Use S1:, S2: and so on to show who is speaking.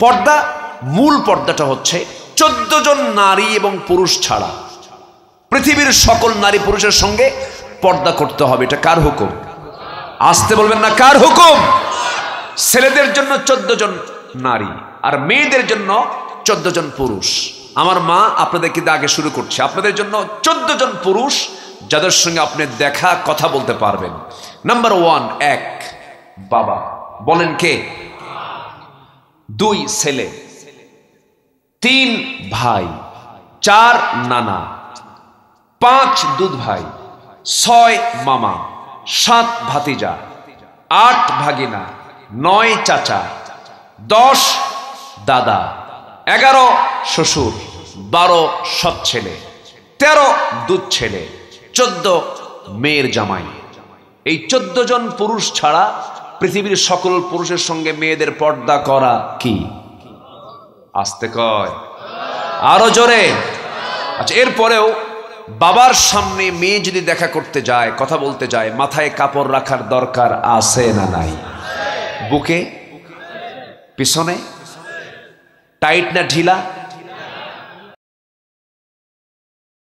S1: পর্দা, মূল পর্দাটা হচ্ছে 14 জন নারী এবং পুরুষ ছাড়া পৃথিবীর সকল নারী পুরুষের সঙ্গে পর্দা করতে হবে। এটা কার হুকুম? আসতে বলবেন না, কার হুকুম? ছেলেদের জন্য 14 জন নারী আর মেয়েদের জন্য 14 জন পুরুষ। আমার মা আপনাদেরকে আগে শুরু করছে, আপনাদের জন্য 14 জন পুরুষ যাদের সঙ্গে আপনি দেখা কথা বলতে পারবেন। নাম্বার 1, 1 বাবা, বলেন কে? 2 ছেলে, 3 ভাই, 4 নানা, 5 দুধ ভাই, 6 মামা, 7 ভাতিজা, 8 ভাগিনা, 9 চাচা, 10 দাদা, 11 শ্বশুর, 12 সৎ ছেলে, 13 দুধ ছেলে, 14 মেয়ের জামাই। এই 14 জন পুরুষ ছাড়া পৃথিবীর সকল পুরুষের সঙ্গে মেয়েদের পর্দা করা কি? আসতে কয়, আরো জোরে। আচ্ছা, এরপরেও বাবার সামনে মেয়ে যদি দেখা করতে যায়, কথা বলতে যায়, মাথায় কাপড় রাখার দরকার আছে না নাই? বুকে, পিছনে, টাইট না ঢিলা?